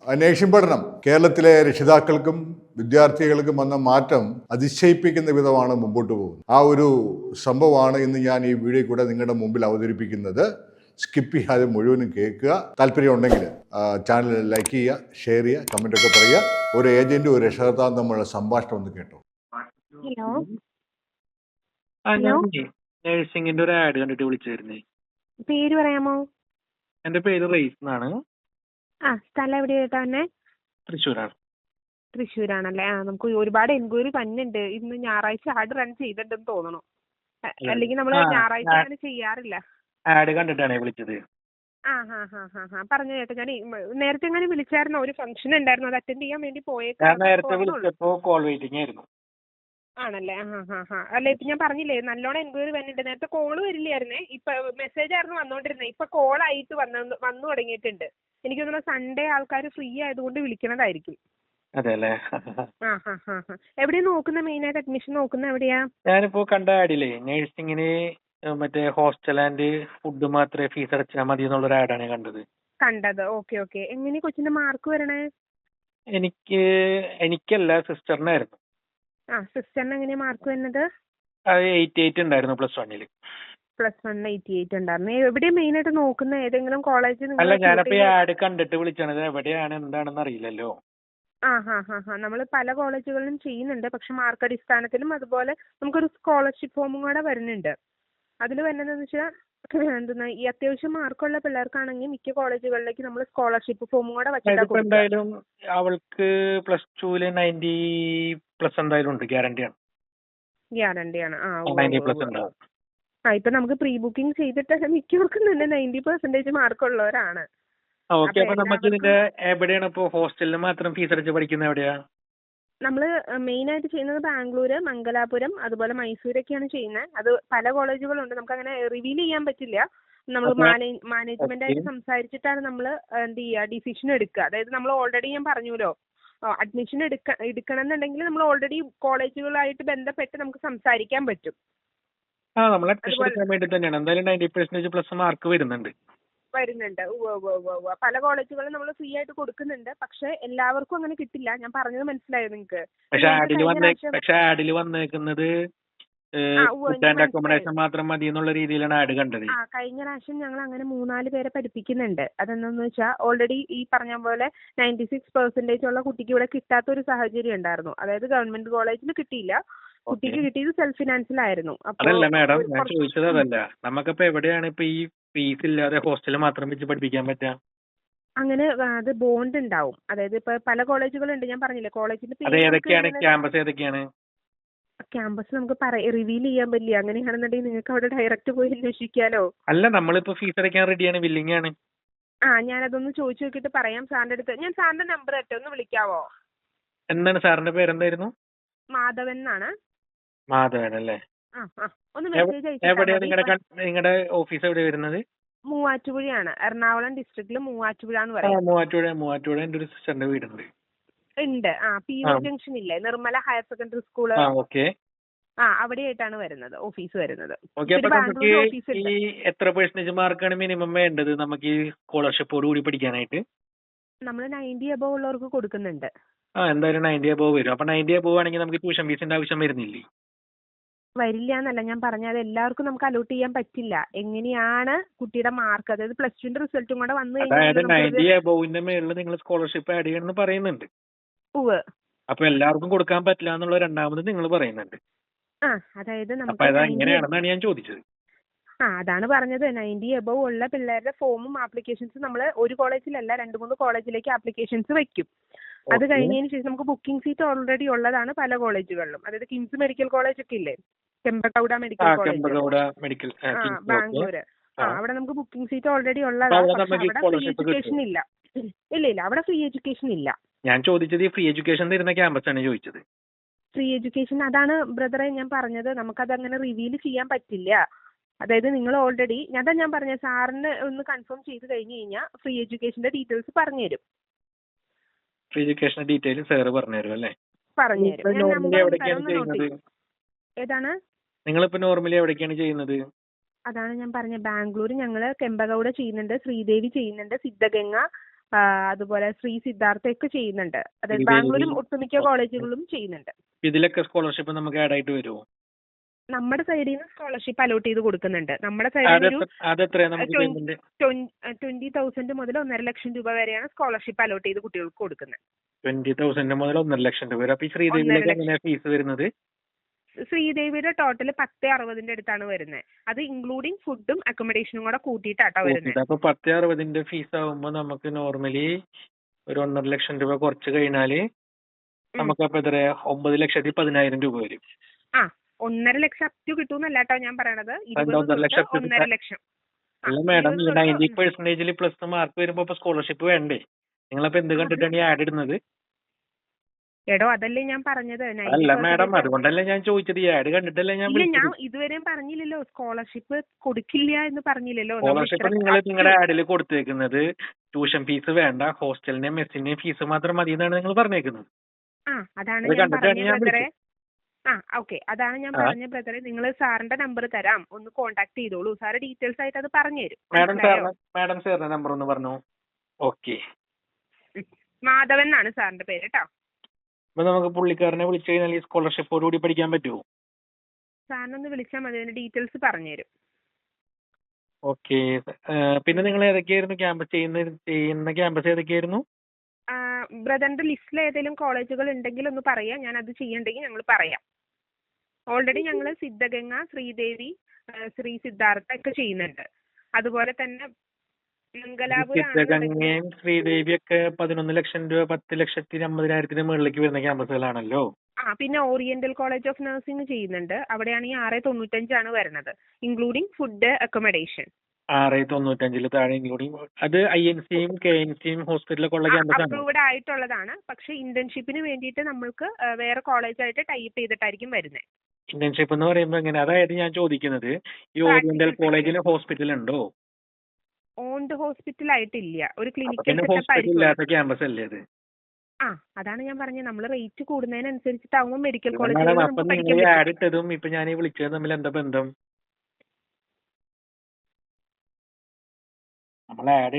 Nursing പഠനം കേരളത്തിലെ രക്ഷിതാക്കൾക്കും വിദ്യാർത്ഥികൾക്കും വന്ന മാറ്റം അതിശയിപ്പിക്കുന്ന വിധമാണ് മുമ്പോട്ട് പോകുന്നത്. ആ ഒരു സംഭവമാണ് ഇന്ന് ഞാൻ ഈ വീഡിയോ കൂടെ നിങ്ങളുടെ മുമ്പിൽ അവതരിപ്പിക്കുന്നത്. സ്കിപ്പ് ചെയ്യാതെ മുഴുവനും കേൾക്കുക. താല്പര്യം ഉണ്ടെങ്കിൽ ചാനൽ ലൈക്ക് ചെയ്യുക, ഷെയർ ചെയ്യുക, കമൻ്റൊക്കെ പറയുക. ഒരു ഏജൻറ്റും ഒരു രക്ഷകർത്താവും തമ്മിലുള്ള സംഭാഷണം ഒന്ന് കേട്ടോ. ഹലോ ഞാൻ നഴ്സിംഗിന്റെ ഒരു ആഡ് കണ്ടിട്ട് വിളിച്ചായിരുന്നേ. പേര് പറയാമോ? എന്റെ പേര് റെയ്സ് എന്നാണ്. സ്ഥലം എവിടെയായിട്ടാ തന്നെ? തൃശ്ശൂരാണ്. തൃശ്ശൂരാണല്ലേ. നമുക്ക് ഒരുപാട് എൻക്വയറി വന്നിട്ടുണ്ട്. ഇന്ന് ഞായറാഴ്ച ആഡ് റൺ ചെയ്തിട്ടുണ്ടെന്ന് തോന്നണു. അല്ലെങ്കിൽ നമ്മൾ ഞായറാഴ്ച അങ്ങനെ ചെയ്യാറില്ല. ആഡ് കണ്ടിട്ടാണ് വിളിച്ചത്. പറഞ്ഞു കേട്ടോ. ഞാൻ നേരത്തെ എങ്ങനെ വിളിച്ചായിരുന്നോ? ഒരു ഫംഗ്ഷൻ ഉണ്ടായിരുന്നു, അത് അറ്റൻഡ് ചെയ്യാൻ വേണ്ടി ഞാൻ നേരത്തെ വിളിച്ചപ്പോ കോൾ വെയിറ്റിംഗ് ആയിരുന്നു. ആണല്ലേ. അല്ല, ഇപ്പൊ ഞാൻ പറഞ്ഞില്ലേ നല്ലോണം എൻക്വയറി വന്നിട്ടുണ്ട്. നേരത്തെ കോള് വരില്ലായിരുന്നേ, ഇപ്പൊ മെസ്സേജ് ആയിരുന്നു വന്നോണ്ടിരുന്നത്. ഇപ്പൊ കോൾ ആയിട്ട് വന്നു തുടങ്ങിയിട്ടുണ്ട്. എനിക്ക് തോന്നുന്നു സൺഡേ ആൾക്കാർ ഫ്രീ ആയതുകൊണ്ട് വിളിക്കണതായിരിക്കും. അതെല്ലേ. എവിടെയാ നോക്കുന്ന? മെയിൻ ആയിട്ട് അഡ്മിഷൻ നോക്കുന്ന എവിടെയാ? ഞാനിപ്പോ കണ്ട ആഡില്ലേ നഴ്സിംഗിന് മറ്റേ ഹോസ്റ്റൽ ആൻഡ് ഫുഡ് മാത്രമേ ഫീസ് അടച്ചാൽ മതി എന്നുള്ള ഒരു ആഡാണ് കണ്ടത്. ഓക്കെ. എങ്ങനെ കൊച്ചിന്റെ മാർക്ക് വരണേ? എനിക്കല്ല, സിസ്റ്ററിനായിരുന്നു. സിസ്റ്ററിന് എങ്ങനെയാ മാർക്ക് വരുന്നത്? 88 ഉണ്ടായിരുന്നു +1. +1 88 ഉണ്ടായിരുന്നു. എവിടെയാ മെയിൻ ആയിട്ട് നോക്കുന്ന? ഏതെങ്കിലും കോളേജ്? അല്ല, ഞാനപ്പോ ഈ ആഡ് കണ്ടിട്ട് വിളിച്ചാണ്. എവിടെയാണ് എന്താണെന്ന് അറിയില്ലല്ലോ. നമ്മൾ പല കോളേജുകളിലും ചെയ്യുന്നുണ്ട്. പക്ഷെ മാർക്ക് അടിസ്ഥാനത്തിലും അതുപോലെ നമുക്കൊരു സ്കോളർഷിപ്പ് ഫോമും കൂടെ വരുന്നുണ്ട്. അതിൽ വരുന്നതെന്ന് വെച്ചാൽ ഈ അത്യാവശ്യം മാർക്കുള്ള പിള്ളേർക്കാണെങ്കിൽ മിക്ക കോളേജുകളിലേക്ക് നമ്മൾ സ്കോളർഷിപ്പ് ഫോമും കൂടെ വെച്ചിട്ടാണ്. എന്തായാലും അവൾക്ക് +2 90+ എന്തായാലും ഉണ്ട്. ഗ്യാരണ്ടിയാണ്. ഇപ്പൊ നമുക്ക് പ്രീ ബുക്കിംഗ് ചെയ്തിട്ട് മിക്കവർക്കും തന്നെ 90% മാർക്കുള്ളവരാണ്. ഓക്കെ. അപ്പൊ നമുക്ക് ഇതിന്റെ എവിടെയാണ് ഇപ്പൊ ഹോസ്റ്റലിൽ മാത്രം ഫീസ് അടച്ച് പഠിക്കുന്നത്? എവിടെയാ നമ്മള് മെയിൻ ആയിട്ട് ചെയ്യുന്നത്? ബാംഗ്ലൂര്, മംഗലാപുരം, അതുപോലെ മൈസൂരൊക്കെയാണ് ചെയ്യുന്നത്. അത് പല കോളേജുകളുണ്ട്, നമുക്ക് അങ്ങനെ റിവീൽ ചെയ്യാൻ പറ്റില്ല. നമ്മൾ മാനേജ്മെന്റ് ആയിട്ട് സംസാരിച്ചിട്ടാണ് നമ്മൾ എന്ത് ചെയ്യുക, ഡിസിഷൻ എടുക്കുക. അതായത് നമ്മൾ ഓൾറെഡി ഞാൻ പറഞ്ഞല്ലോ, അഡ്മിഷൻ എടുക്കണം എന്നുണ്ടെങ്കിൽ നമ്മൾ ഓൾറെഡി കോളേജുകളായിട്ട് ബന്ധപ്പെട്ട് നമുക്ക് സംസാരിക്കാൻ പറ്റും. നമ്മൾ അഡ്മിഷൻ എടുക്കാൻ വേണ്ടി തന്നെയാണ്. എന്തായാലും 90% മാർക്ക് വരുന്നുണ്ട്. പല കോളേജുകളും നമ്മൾ ഫ്രീ ആയിട്ട് കൊടുക്കുന്നുണ്ട്. പക്ഷെ എല്ലാവർക്കും അങ്ങനെ കിട്ടില്ല. ഞാൻ പറഞ്ഞത് മനസ്സിലായോ നിങ്ങൾക്ക്? പക്ഷെ ആഡിൽ വന്നേക്കുന്നത് അക്കോമഡേഷൻ മാത്രം മതി എന്നുള്ള രീതിയിലാണ് ആഡ് കണ്ടത്. കഴിഞ്ഞ പ്രാവശ്യം ഞങ്ങൾ അങ്ങനെ 3-4 പേരെ പഠിപ്പിക്കുന്നുണ്ട്. അതെന്താന്ന് വെച്ചാൽ ഓൾറെഡി ഈ പറഞ്ഞ പോലെ 96% ഉള്ള കുട്ടിക്ക് ഇവിടെ കിട്ടാത്ത ഒരു സാഹചര്യം ഉണ്ടായിരുന്നു. അതായത് ഗവൺമെന്റ് കോളേജിൽ കിട്ടിയില്ല, കുട്ടിക്ക് കിട്ടിയത് സെൽഫ് ഫിനാൻസിലായിരുന്നു. അതല്ല മാഡം, ഞാൻ ചോദിച്ചത് അതല്ല. നമുക്കിപ്പോ എവിടെയാണ് ഇപ്പൊ ഈ ഫീസ് ഇല്ലാതെ ഹോസ്റ്റലിൽ മാത്രം വെച്ച് പഠിപ്പിക്കാൻ പറ്റുക? അങ്ങനെ അത് ബോണ്ട് ഉണ്ടാവും. അതായത് ഇപ്പൊ പല കോളേജുകളുണ്ട്, ഞാൻ പറഞ്ഞില്ലേ കോളേജിന്റെ ക്യാമ്പസ് ഏതൊക്കെയാണ്? ക്യാമ്പസ് നമുക്ക് റിവീൽ ചെയ്യാൻ പറ്റില്ല. അങ്ങനെയാണെന്നുണ്ടെങ്കിൽ നിങ്ങൾക്ക് അവിടെ ഡയറക്റ്റ് പോയി അന്വേഷിക്കാലോ. അല്ല, നമ്മളിപ്പോ ഫീസ് അടയ്ക്കാൻ റെഡിയാണ്, വില്ലിംഗ് ആണ്. ഞാനതൊന്ന് ചോദിച്ചു നോക്കിയിട്ട് പറയാം സാറിന്റെ അടുത്ത്. ഞാൻ സാറിന്റെ നമ്പർ ഇട്ടോ, ഒന്ന് വിളിക്കാവോ? എന്താണ് സാറിന്റെ പേരെന്തായിരുന്നു? മാധവൻ എന്നാണ്. മാധവൻ അല്ലേ. ഒന്ന് മെസ്സേജ് എവിടെയാണ് നിങ്ങളുടെ ഓഫീസ് എവിടെയാണ് വരുന്നത്? മൂവാറ്റുപുഴയാണ്. എറണാകുളം ഡിസ്ട്രിക്റ്റില് മൂവാറ്റുപുഴ എന്ന് പറയും. മൂവാറ്റുപുഴ എന്റെ ഒരു സിസ്റ്ററിന്റെ വീടുണ്ട്. PO ജംഗ്ഷൻ ഇല്ലേ, നിർമ്മല ഹയർ സെക്കൻഡറി സ്കൂള്? അവിടെയായിട്ടാണ് വരുന്നത്, ഓഫീസ് വരുന്നത്. എത്ര പെർസെന്റേജ് മാർക്കാണ് മിനിമം വേണ്ടത് നമുക്ക് ഈ സ്കോളർഷിപ്പോട് കൂടി പഠിക്കാനായിട്ട്? നമ്മൾ 90 above ഉള്ളവർക്ക് കൊടുക്കുന്നുണ്ട്. എന്തായാലും 90 above വരും. അപ്പൊ 90 above ആണെങ്കിൽ നമുക്ക് ട്യൂഷൻ ഫീസിന്റെ ആവശ്യം വരുന്നില്ലേ? വരില്ല എന്നല്ല ഞാൻ പറഞ്ഞത്, എല്ലാവർക്കും നമുക്ക് അലോട്ട് ചെയ്യാൻ പറ്റില്ല. എങ്ങനെയാണ് കുട്ടിയുടെ മാർക്ക്, അതായത് +2 റിസൾട്ടും കൂടെ വന്നു കഴിഞ്ഞാൽ 90 above മേളിൽ നിങ്ങൾ സ്കോളർഷിപ്പ് ആഡ് ചെയ്യണമെന്ന് പറയുന്നുണ്ട്. അപ്പൊ എല്ലാവർക്കും കൊടുക്കാൻ പറ്റില്ല എന്നുള്ള രണ്ടാമത് നിങ്ങൾ പറയുന്നുണ്ട്. അതായത് എങ്ങനെയാണെന്നാണ് ഞാൻ ചോദിച്ചത്. അതാണ് പറഞ്ഞത്. 90 above ഉള്ള പിള്ളേരുടെ ഫോമും ആപ്ലിക്കേഷൻസും നമ്മൾ ഒരു കോളേജിലല്ല 2-3 കോളേജിലേക്ക് ആപ്ലിക്കേഷൻസ് വെക്കും. അത് കഴിഞ്ഞതിന് ശേഷം നമുക്ക് ബുക്കിംഗ് സീറ്റ് ഓൾറെഡി ഉള്ളതാണ് പല കോളേജുകളിലും. അതായത് കിംസ് മെഡിക്കൽ കോളേജ് ഒക്കെ ഇല്ലേ, കെമ്പഗൌഡ മെഡിക്കൽ കോളേജ്, ബാംഗ്ലൂര്, അവിടെ നമുക്ക് ബുക്കിംഗ് സീറ്റ് ഓൾറെഡി ഉള്ളതാണ്. അവിടെ ഫ്രീ എഡ്യൂക്കേഷൻ ഇല്ല. അവിടെ ഫ്രീ എഡ്യൂക്കേഷൻ ഇല്ല. ഞാൻ ചോദിച്ചത് ഫ്രീ എഡ്യൂക്കേഷൻ തരുന്ന ക്യാമ്പസ് ആണ് ചോദിച്ചത്. ഫ്രീ എഡ്യൂക്കേഷൻ അതാണ് ബ്രദറെ ഞാൻ പറഞ്ഞത്, നമുക്കത് അങ്ങനെ റിവീൽ ചെയ്യാൻ പറ്റില്ല. അതായത് നിങ്ങൾ ഓൾറെഡി ഞാൻ പറഞ്ഞ സാറിന് ഒന്ന് കൺഫേം ചെയ്ത് കഴിഞ്ഞു കഴിഞ്ഞാൽ ഫ്രീ എഡ്യൂക്കേഷന്റെ ഡീറ്റെയിൽസ് പറഞ്ഞുതരും. ഫ്രീ എഡ്യൂക്കേഷൻ ഡീറ്റെയിൽ സാർ പറഞ്ഞുതരും അല്ലേ? പറഞ്ഞുതരും. ഏതാണ് നിങ്ങളിപ്പോ നോർമലി എവിടേക്കാണ് ചെയ്യുന്നത്? അതാണ് ഞാൻ പറഞ്ഞ ബാംഗ്ലൂർ ഞങ്ങള് കെമ്പഗൌഡ ചെയ്യുന്നുണ്ട്, ശ്രീദേവി ചെയ്യുന്നുണ്ട്, സിദ്ധഗംഗ, അതുപോലെ ശ്രീ സിദ്ധാർത്ഥയൊക്കെ ചെയ്യുന്നുണ്ട്. അതായത് ശ്രീദേവി. ബാംഗ്ലൂരും ഒട്ടുമിക്ക കോളേജുകളും ചെയ്യുന്നുണ്ട്. ഇതിലൊക്കെ സ്കോളർഷിപ്പ് നമുക്ക് ആഡ് ആയിട്ട് വരുമോ? നമ്മുടെ സൈഡിൽ നിന്ന് സ്കോളർഷിപ്പ് അലോട്ട് ചെയ്ത് കൊടുക്കുന്നുണ്ട്. നമ്മുടെ സൈഡിൽ നിന്ന് ഒരു അതെത്രയാ നമുക്ക് പേയ്മെന്റ്? 20,000 മുതൽ 1.5 ലക്ഷം രൂപ വരെയാണ് സ്കോളർഷിപ്പ് അലോട്ട് ചെയ്ത് കുട്ടികൾക്ക് കൊടുക്കുന്നത്. 20,000 മുതൽ 1.5 ലക്ഷം രൂപ വരെ. അപ്പൊ ഈ ശ്രീദേവിയിലേക്ക് എങ്ങനെയാ ഫീസ് വരുന്നത്? ശ്രീദേവിയുടെ ടോട്ടൽ 10.60 അടുത്താണ് വരുന്നത്. അത് ഇൻക്ലൂഡിങ് ഫുഡും അക്കോമഡേഷനും കൂടെ കൂട്ടിയിട്ടാട്ടോ വരുന്നത്. അപ്പൊ 10.60 ഫീസ് ആവുമ്പോ നമുക്ക് നോർമലി ഒരു 1.5 ലക്ഷം രൂപ കുറച്ച് കഴിഞ്ഞാല് നമുക്ക് അപ്പൊ എത്ര 9,10,000 രൂപ വരും. 1.5 ലക്ഷം അപ് ടു കിട്ടൂന്നല്ല കേട്ടോ ഞാൻ പറയണത്. 1.5 ലക്ഷം. 1.5 ലക്ഷം. അല്ല മാഡം, 90% പ്ലസ് മാർക്ക് വരുമ്പോ സ്കോളർഷിപ്പ് വേണ്ടേ? നിങ്ങളപ്പോ എന്ത് കണ്ടിട്ടാണ് ഈ ആഡ് ഇടുന്നത്? എടോ അതല്ലേ ഞാൻ പറഞ്ഞത്. അല്ല മാഡം, അതുകൊണ്ടല്ലേ ഞാൻ ചോദിച്ചത്. ഈ ആഡ് കണ്ടിട്ടല്ലേ ഞാൻ ഞാൻ ഇതുവരെയും പറഞ്ഞില്ലല്ലോ സ്കോളർഷിപ്പ് കൊടുക്കില്ല എന്ന് പറഞ്ഞില്ലല്ലോ. സ്കോളർഷിപ്പ് നിങ്ങൾ നിങ്ങളുടെ ആഡിൽ കൊടുത്തേക്കുന്നത് ട്യൂഷൻ ഫീസ് വേണ്ട, ഹോസ്റ്റലിന്റെയും മെസ്സിന്റെയും ഫീസ് മാത്രം മതി എന്നാണ് നിങ്ങൾ പറഞ്ഞേക്കുന്നത്. അതാണ് ഞാൻ പറഞ്ഞ ബ്രദറെ. ഓക്കെ, അതാണ് ഞാൻ പറഞ്ഞ ബ്രദറെ. നിങ്ങൾ സാറിന്റെ നമ്പർ തരാം, ഒന്ന് കോൺടാക്ട് ചെയ്തോളൂ. സാറ് ഡീറ്റെയിൽസ് ആയിട്ട് അത് പറഞ്ഞു തരും. മാഡം സാറിന്റെ നമ്പർ ഒന്ന് പറഞ്ഞു. ഓക്കെ, മാധവൻ എന്നാണ് സാറിന്റെ പേര് കേട്ടോ. അപ്പൊ നമുക്ക് പുള്ളിക്കാരനെ വിളിച്ചു കഴിഞ്ഞാൽ ഈ സ്കോളർഷിപ്പോടുകൂടി പഠിക്കാൻ പറ്റുമോ? സാറിനൊന്ന് വിളിച്ചാൽ മതി, അതിന്റെ ഡീറ്റെയിൽസ് പറഞ്ഞു തരും. ഓക്കെ. പിന്നെ നിങ്ങൾ ഏതൊക്കെയായിരുന്നു ക്യാമ്പസ് ചെയ്യുന്ന ക്യാമ്പസ് ഏതൊക്കെയായിരുന്നു? ബ്രദറിന്റെ ലിസ്റ്റിൽ ഏതെങ്കിലും കോളേജുകൾ ഉണ്ടെങ്കിൽ ഒന്ന് പറയാം, ഞാൻ അത് ചെയ്യണ്ടെങ്കിൽ ഞങ്ങൾ പറയാം. ഓൾറെഡി ഞങ്ങൾ സിദ്ധഗംഗ, ശ്രീദേവി, ശ്രീ സിദ്ധാർത്ഥ ഒക്കെ ചെയ്യുന്നുണ്ട്. അതുപോലെ തന്നെ സിദ്ധഗംഗയും ശ്രീദേവിയൊക്കെ 11 ലക്ഷം രൂപ 10,50,000 മുകളിലേക്ക് വരുന്ന ക്യാമ്പസുകളാണല്ലോ. പിന്നെ ഓറിയന്റൽ കോളേജ് ഓഫ് നഴ്സിംഗ് ചെയ്യുന്നുണ്ട്. അവിടെയാണെങ്കിൽ 695 വരുന്നത്, ഇൻക്ലൂഡിങ് ഫുഡ് അക്കോമഡേഷൻ. 695 താഴെ ഇൻക്ലൂഡിങ്. അത് INCയും KNCയും ഹോസ്പിറ്റലൊക്കെ ഉള്ള ക്യാമ്പസ് ആണ്. അപ്രൂവ്ഡ് ആയിട്ടുള്ളതാണ്. പക്ഷെ ഇന്റേൺഷിപ്പിന് വേണ്ടിയിട്ട് നമ്മൾക്ക് വേറെ കോളേജായിട്ട് ടൈപ്പ് ചെയ്തിട്ടായിരിക്കും വരുന്നത്. ഇന്റേൺഷിപ്പ് എന്ന് പറയുമ്പോൾ എങ്ങനെ? അതായത് ഞാൻ ചോദിക്കുന്നത്, ഈ ഓറിയന്റൽ കോളേജിൽ ഹോസ്പിറ്റൽ ഉണ്ടോ? ഓൺഡ് ഹോസ്പിറ്റൽ ആയിട്ടില്ല, ഒരു ക്ലിനിക്കൽ ക്യാമ്പസ് അല്ലേ അത്? അതാണ് ഞാൻ പറഞ്ഞത്. നമ്മൾ റേറ്റ് കൂടുന്നതിനനുസരിച്ചിട്ടാവുമ്പോൾ മെഡിക്കൽ ഇപ്പൊ ആഡ് ഇട്ടതും ഇപ്പൊ ഞാൻ വിളിച്ചത് തമ്മിൽ എന്താ ബന്ധം? നമ്മൾ ആഡ്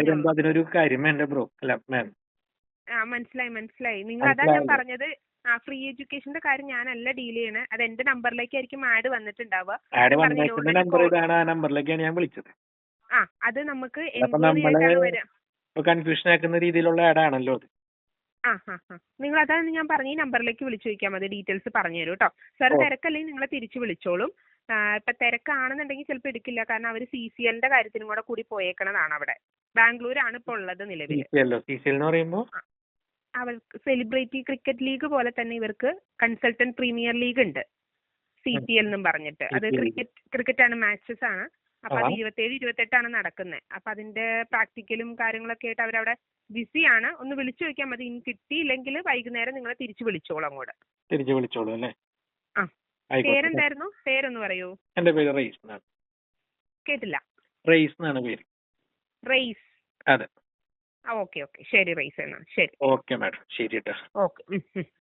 ഇടുമ്പോ അതിനൊരു കാര്യം വേണ്ട ബ്രോ. അല്ല മാം, മനസ്സിലായി. നിങ്ങൾ അതാ ഞാൻ പറഞ്ഞത്. ഫ്രീ എഡ്യൂക്കേഷന്റെ കാര്യം ഞാനല്ല ഡീൽ ചെയ്യണേ. അത് എന്റെ നമ്പറിലേക്കായിരിക്കും ആഡ് വന്നിട്ടുണ്ടാവുക. നമ്പർ ഇതാണ്, ആ നമ്പറിലേക്കാണ് ഞാൻ വിളിച്ചത്. അത് നമുക്ക് കൺഫ്യൂഷൻ ആക്കുന്ന രീതിയിലുള്ള ആഡ് ആണല്ലോ അത്. നിങ്ങൾ അതാണ് ഞാൻ പറഞ്ഞ ഈ നമ്പറിലേക്ക് വിളിച്ചു ചോദിക്കാൻ മതി, ഡീറ്റെയിൽസ് പറഞ്ഞു തരും കേട്ടോ. സാർ തിരക്കല്ലെങ്കിൽ നിങ്ങളെ തിരിച്ചു വിളിച്ചോളും. ഇപ്പൊ തിരക്കാണെന്നുണ്ടെങ്കിൽ ചിലപ്പോൾ എടുക്കില്ല, കാരണം അവർ CCLന്റെ കാര്യത്തിനും കൂടെ കൂടി പോയേക്കണതാണ്. അവിടെ ബാംഗ്ലൂരാണ് ഇപ്പൊ ഉള്ളത് നിലവിൽ. അവർക്ക് സെലിബ്രിറ്റി ക്രിക്കറ്റ് ലീഗ് പോലെ തന്നെ ഇവർക്ക് കൺസൾട്ടന്റ് പ്രീമിയർ ലീഗ് ഉണ്ട്, CPL എന്നും പറഞ്ഞിട്ട്. അത് ക്രിക്കറ്റ് ആണ്, മാച്ചസ് ആണ്. അപ്പൊ അത് 27-28 നടക്കുന്നത്. അപ്പൊ അതിന്റെ പ്രാക്ടിക്കലും കാര്യങ്ങളൊക്കെ ആയിട്ട് അവരവിടെ ബിസിയാണ്. ഒന്ന് വിളിച്ചു ചോദിക്കാൻ മതി. ഇനി കിട്ടിയില്ലെങ്കിൽ വൈകുന്നേരം നിങ്ങളെ തിരിച്ചു വിളിച്ചോളൂ അങ്ങോട്ട്. തിരിച്ചു വിളിച്ചോളൂ അല്ലേ? പേരെന്തായിരുന്നു? പേരൊന്ന് പറയൂ. എന്റെ പേര് റെയ്സ് എന്നാണ്. കേട്ടില്ല. റെയ്സ് എന്നാണ് പേര്. റെയ്സ്. അതെ. ഓക്കെ ശരി റെയ്സ് എന്നാ. ശരി. ഓക്കെ മാഡം, ശരി കേട്ടോ. ഓക്കെ.